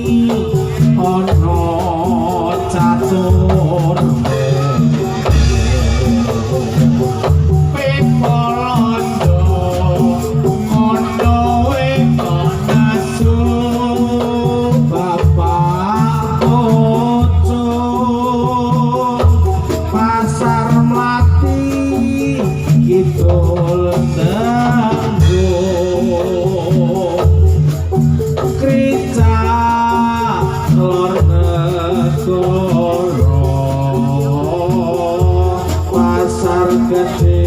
ana catur pepolondo ana eko nasu bapak ojo pasar mati kidul tanggo krica lor negara pasar gede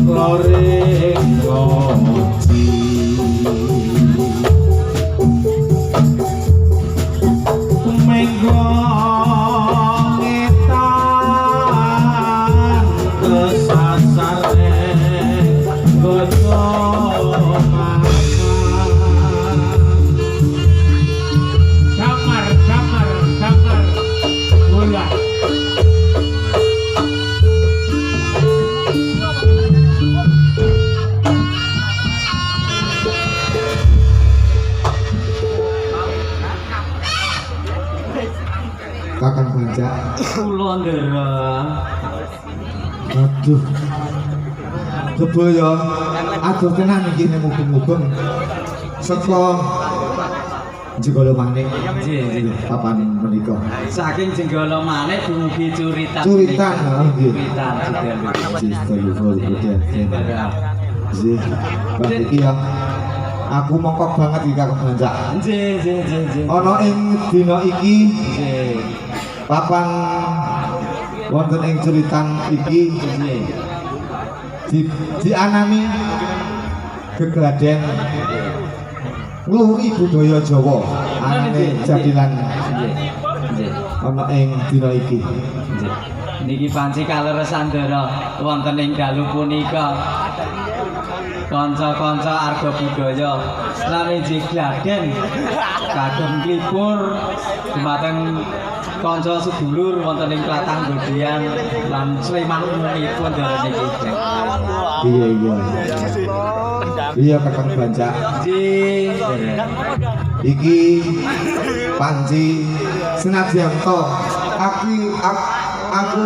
loreng loji menggo ngetan kesasare gojo kamar bola Kakang Banca. kula ndara Aduh. Coba ya. Aduh tenan iki nek mubeng-mubeng. Saka Jenggala Manik. nggih Papan menika. saking Jenggala Manik dumugi Curitan Curitan, nggih. Curitan Nggih, Bang iki ya. Aku mongkok banget iki Kakang Banca. nggih Ana ing dina iki nggih papan wonten ing Curitan iki dianani gegladen ngluhuri budaya Jawa anane jadilan ana ing dina iki. niki panci kaleresan ndara wonten ing dalu punika kanca-kanca arga budaya lan injih gladen kagem klipur dumateng kanca sedulur wonten ing Klatang Godian lan Sleman umumipun ndara niki Iya. Iya Kakang Banca. Iki panci senajan to aku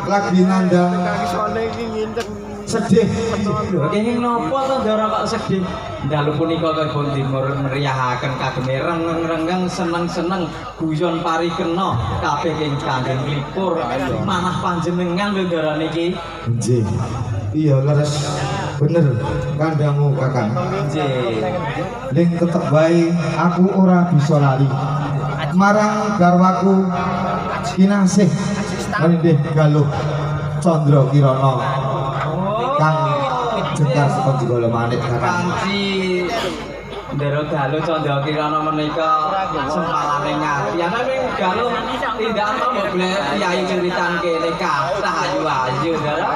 lagi nandang sedih. Kenging napa to ndara kok sedih? Dalu punika kebon dimeriahaken kagem rengeng-rengeng seneng-seneng guyon parikena kabeh ing kanggeng klipur manah panjenengan lho ndara niki. Nggih. Iya leres bener kandhamu Kakang. Nggih. Ning tetep bae aku ora bisa lali marang garwaku kinasih Nindih Galuh Candra Kirana kang jekas saka Jenggala Manik Kakang. Panci ndara Galuh Candra Kirana menika sempalane ngati. Ana ning Galuh tindakan to mbok golek kiai ceritan kene kathah ayu-ayu ndara.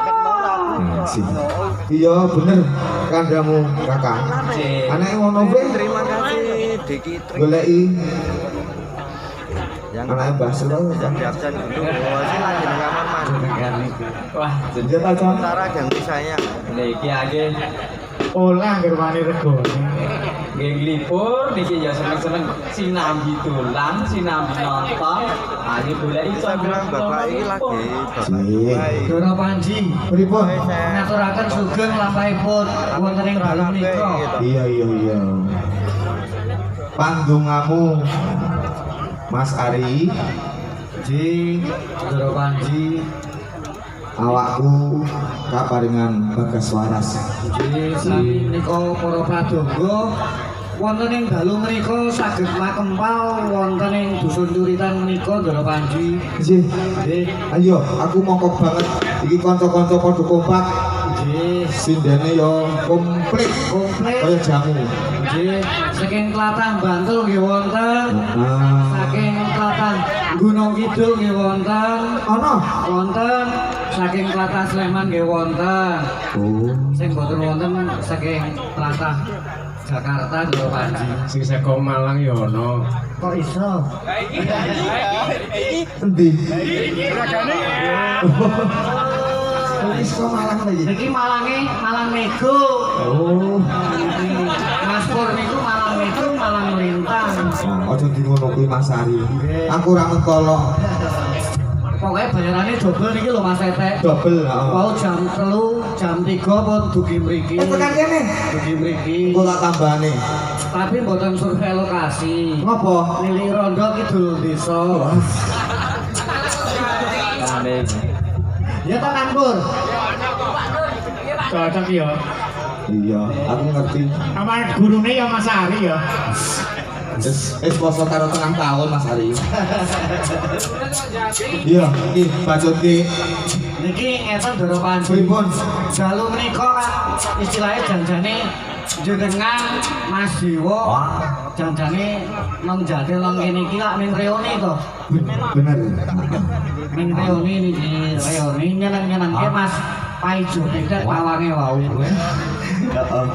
Iya bener kandhamu Kakang. Anake ngono kuwi Terima kasih Diki goleki anake Mbah Selo yang di absen dulu. Saya lagi di kamar mandi. Wah, jenjat aja. Sementara ganti saya. niki age olah ngerwani regane nggih nglipur niki ya seneng-seneng sinambi dolan, sinambi nonton. Ayo goleki Saya bilang bapak ini lagi Nggih. baik. Dora Panji Pripun? ngaturaken sugeng lampahipun wonten ing dalu menika. Iya. Pandungamu Mas Ari Ji Dora Panji awakku kaparingan bagas waras. ji sami menika para pradonga wonten ing dalu menika saged makempal wonten ing dusun Curitan menika Dora Panji. Nggih. Nggih. Ayo, aku mongkok banget. Iki kanca-kanca padha kompak. Nggih. Sindene yo komplit kaya jamu. Nggih, saking Klatang Bantul nggih wonten. Nah, Saking Klatang Gunung Kidul nggih wonten. ana. Wonten saking Klatang Sleman nggih wonten. Oh, Sing boten wonten saking Klatang Jakarta Dora Panji. Sing saka Malang ya ono. Kok iso? endi? Iki saka Malang ta iki? Iki Malang Nego. Oh, Mas Pur niku Malang Nego, Malang Lintang. Aja di ngono kuwi Mas Ari. Aku ora mentolo. Pokoknya bayarannya double niki lho Mas Tetek. Double, heeh. Mau jam 3, jam 3 pun dugi mriki. Tekan kene. Dugi mriki. Engko tak tambahane. Tapi mboten survei lokasi. Ngopo? Lili Rondo Kidul Desa. Ya tak Kangkur. Cocok ya. Iya, aku ngerti. Sama gurune ya Mas Ari ya. Wis poso karo tengah tahun Mas Ari. Iya, iki bacotke Niki ngeten Doro Panji. pripun? Dalu menika kan istilahnya janjane jenengan Mas Dewa. Janjane nang jate nang kene iki lak ning reone to. Bener. Ning reone niki reone nyeneng-nyenengke Mas Paijo Tetet pawange wau. Heeh.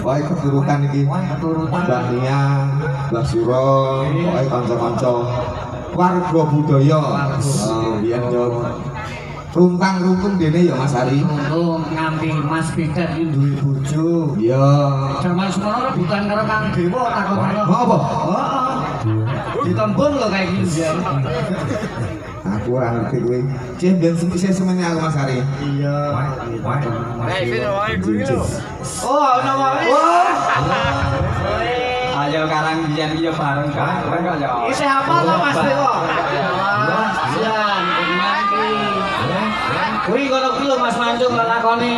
Wae keturutan iki. Keturutan. Mbak Nia, Mbak Suro, pokoke kanca-kanca warga budaya. Biyen yo runtang-runtung dene ya Mas Ari. Untung nganti Mas Tetet iki duwe bojo. Iya. Jaman semono rebutan karo Kang Dewa takon-takon. Mau apa? Heeh. Ditembung lho kayak gini biar. Aku ora ngerti kuwi. Cih ben semene aku Mas Ari. Iya. Oh, ono wae. Ayo karang biyen iki yo bareng bareng kok yo. Isih apa to Mas Dewa? Jan, nanti. Kuwi kono kuwi lho Mas Mancung lho lakoni.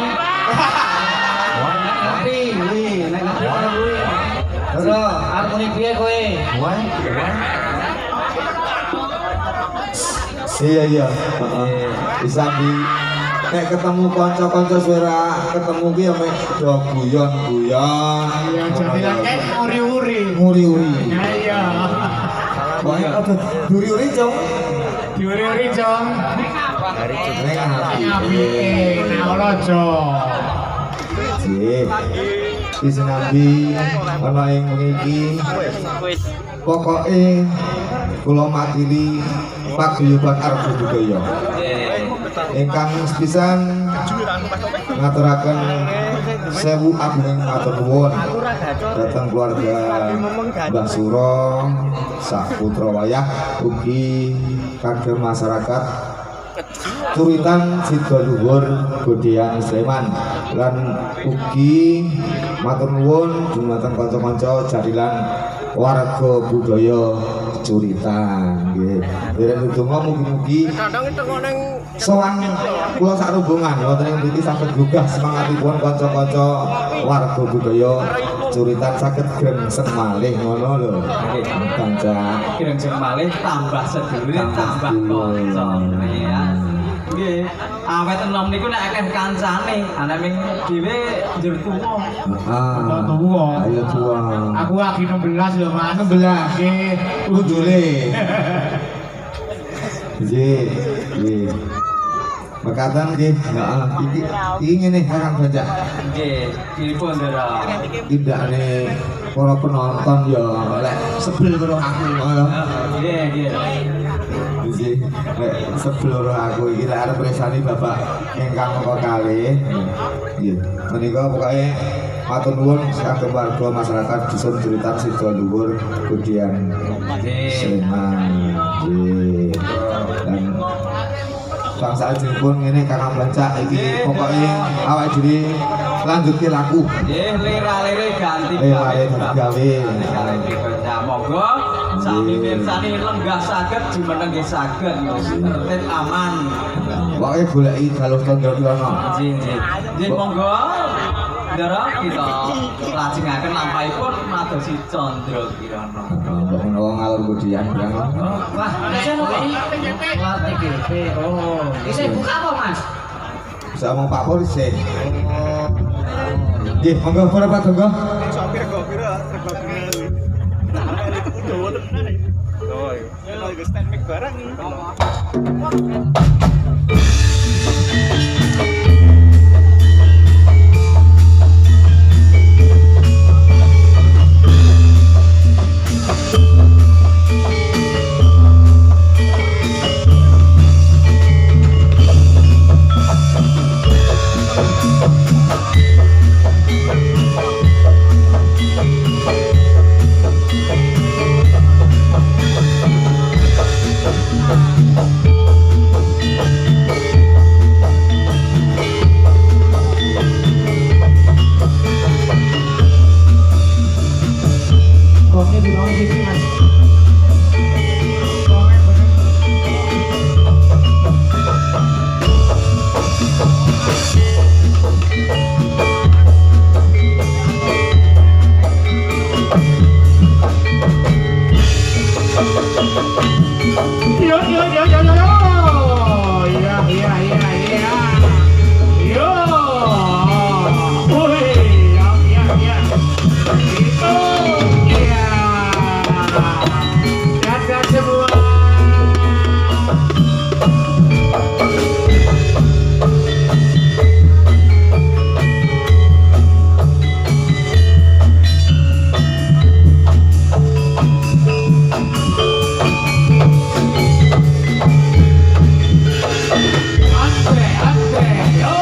Ngerti, kuwi nek ngerti kono kuwi. Doro, arep muni piye kowe? Iya. Heeh. Bisa di nek ketemu kanca-kanca suara ketemu ki ya mek do guyon-guyon. Ya jadilan kayak uri-uri. Nguri-uri. Ya iya. Wae ada duri-uri jong. Diuri-uri jong. Nek Ngapike nek ora jo. Nggih. Wis nambi ana ing mriki. Pokoke kula matili paguyuban arep budaya. Ingkang sepisan ngaturaken sewu ageng matur nuwun dhateng keluarga Mbah Suro sak putra wayah ugi kagem masyarakat Turitan Sidoluhur Godean Sleman lan ugi matur nuwun dumateng kanca-kanca jarilan warga budaya Curitan nggih. Dereng ndonga mugi-mugi sowan kula sak rombongan wonten ing mriki saged gugah semangatipun kanca-kanca warga budaya Curitan saged grengseng malih ngono lho. Kanca Grengseng malih tambah sedulur tambah kanca. Ya. Nggih, awet enom niku nek akeh kancane, ana ming dhewe njur tuwa. Tuwa. Ayo tuwa. Aku lagi 16 lho Mas. 16. Nggih. Udule. Nggih. Mekaten nggih. Heeh. Iki ngene Kakang Bancak. Nggih, dipun Ndara. Tindakane para penonton ya lek sebel karo aku ngono. Nggih, nggih. Nggih. Lek sebel karo aku iki lek arep resani Bapak ingkang moko kalih. Nggih. Menika pokoke matur nuwun kagem warga masyarakat Dusun Curitan Sidoluhur Godean Sleman. Nggih. Dan bangsa pun ngene Kakang Bancak iki pokoke awake dhewe lanjutke laku. Nggih, lera-lere ganti Lera-lere ganti gawe. Nah, monggo sami pirsani lenggah saged jumeneng nggih saged tertib aman. Pokoke goleki jalur tandha kirana. Nggih, nggih. Nggih, monggo. Ndara kita lajengaken lampahipun madosi Candra Kirana. Mbok menawa ngalor Godean kan. Wah, kesen kok iki. Wah, TGP. Oh, isih buka apa, Mas? Bisa ngomong Pak Polisi. Nggih, monggo para padangga. Wong iki Mas. Yo yo yo yo yo yo. Iya iya iya iya. Yo. Woi, ya ya ya. Itu iya. Dadah semua. Andre, Andre, yo.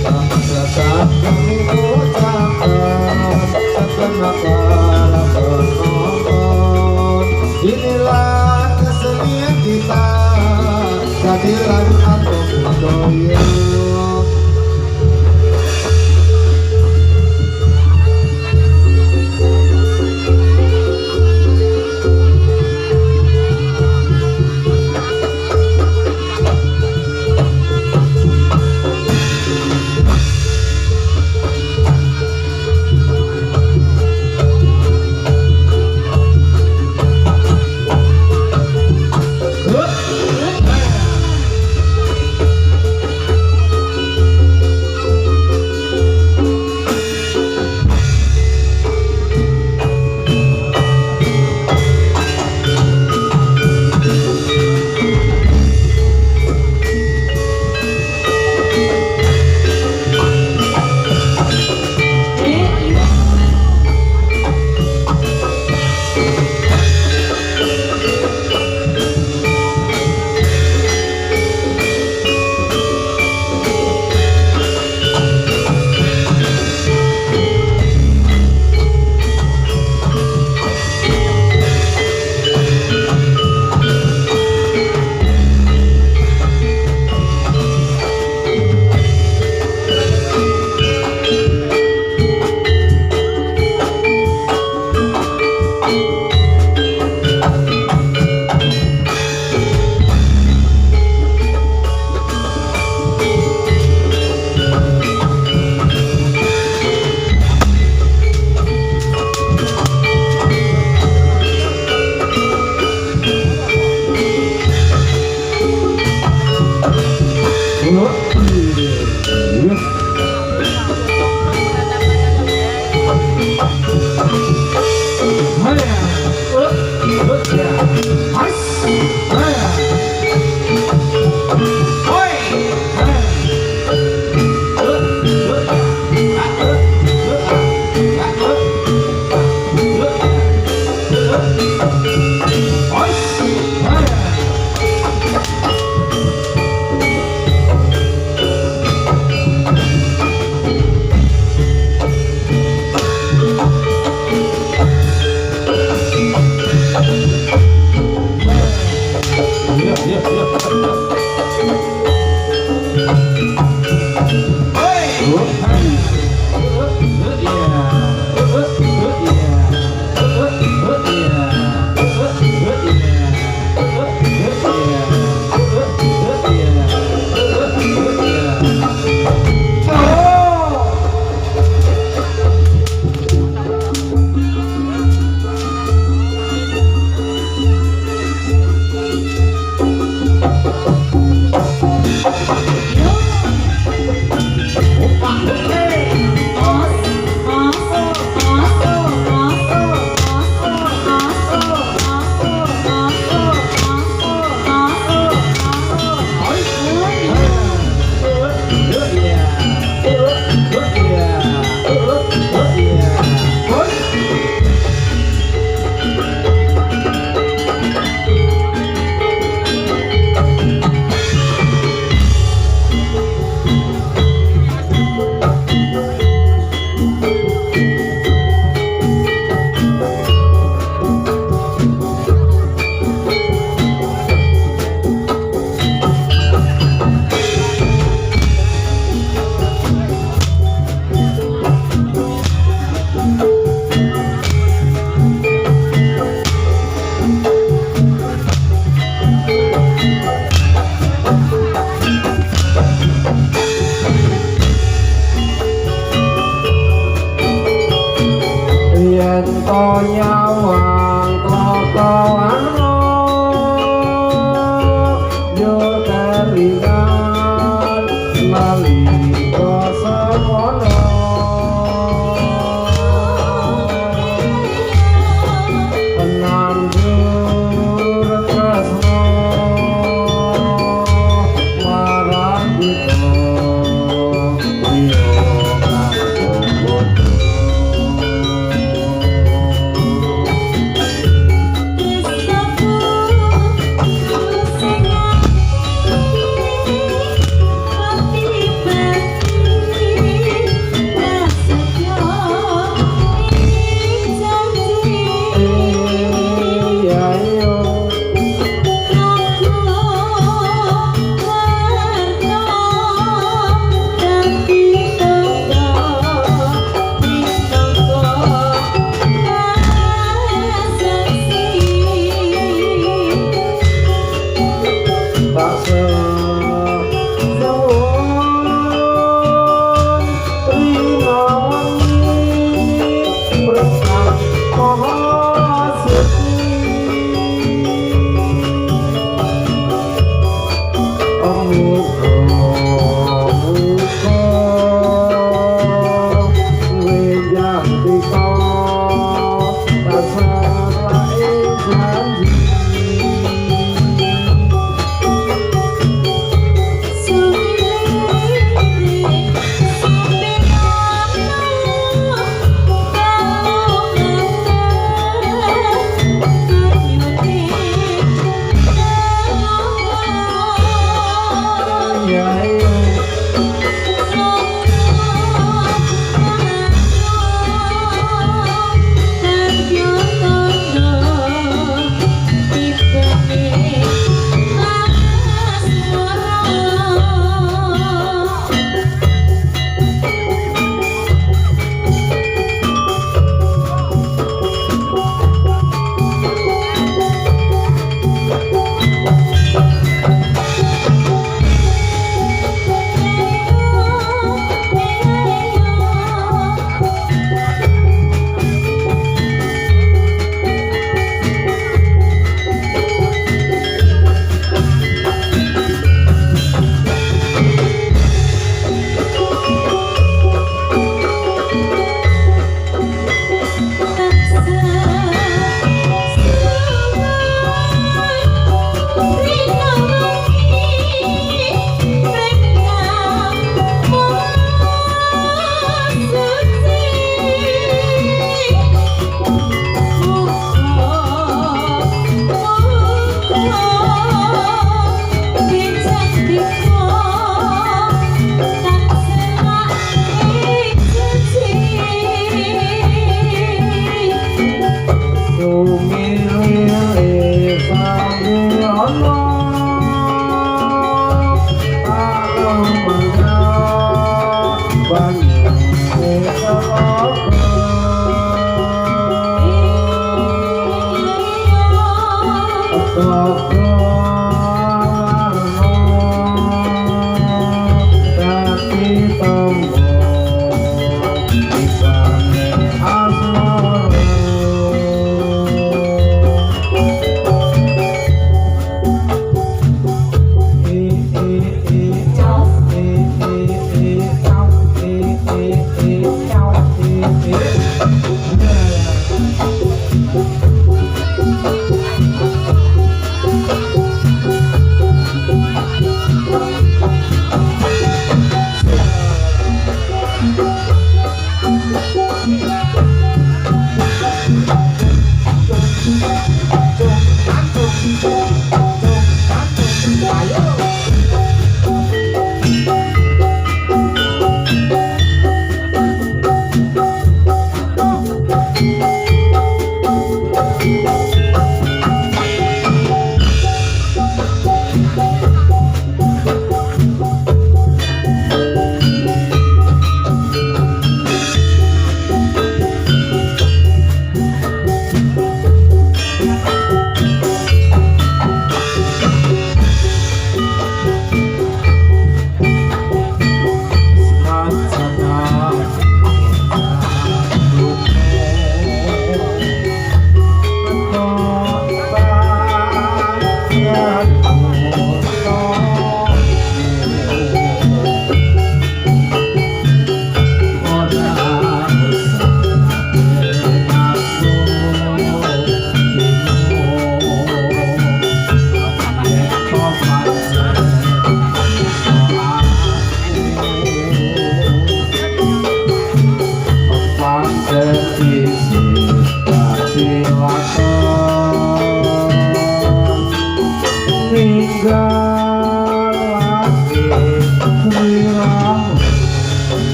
Kami ucapkan Selamat kami ucapkan segenap para penonton. Inilah kesenian kita, jadilan atau budaya.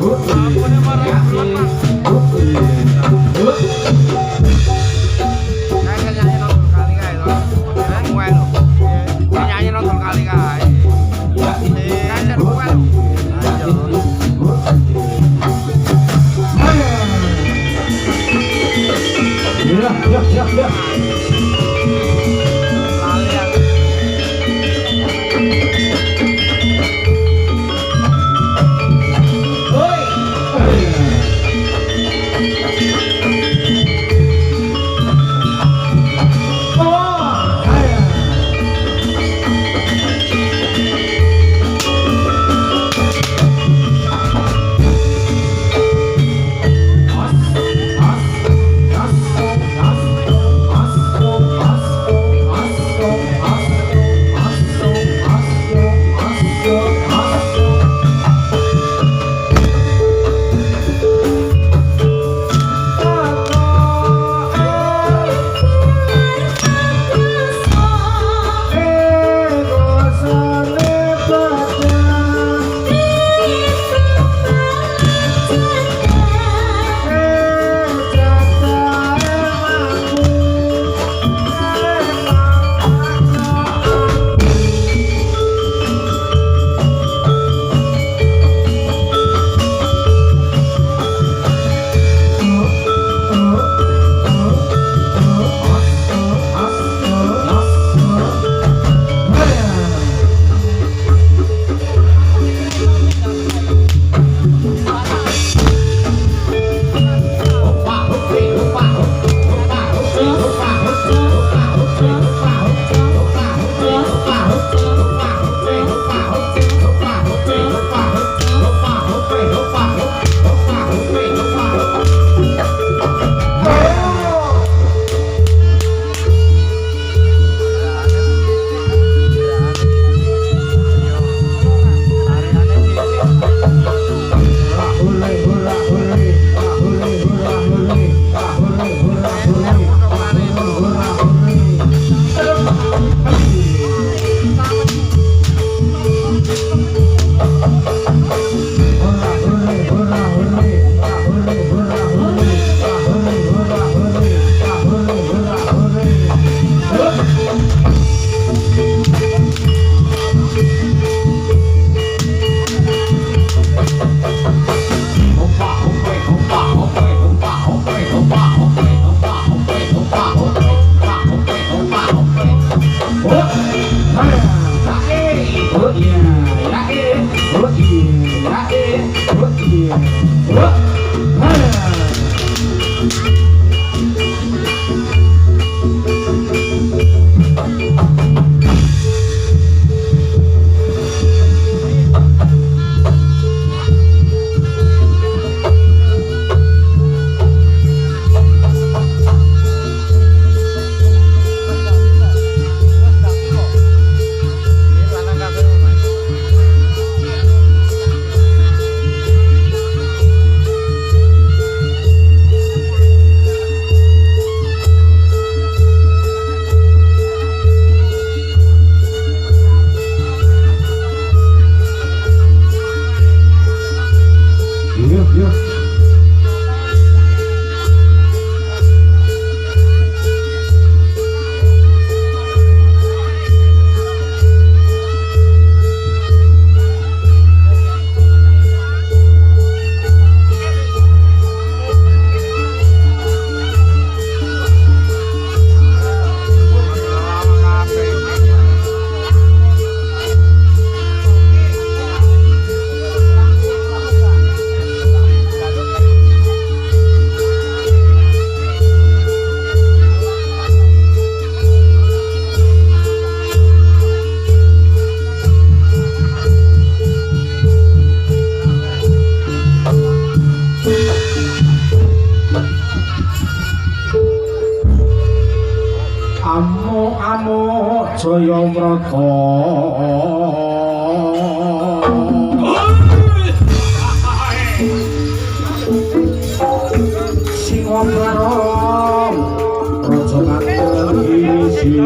Good. Jayabrata Singobarong Raja Kantengisi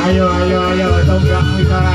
Ayo, tonggak bicara.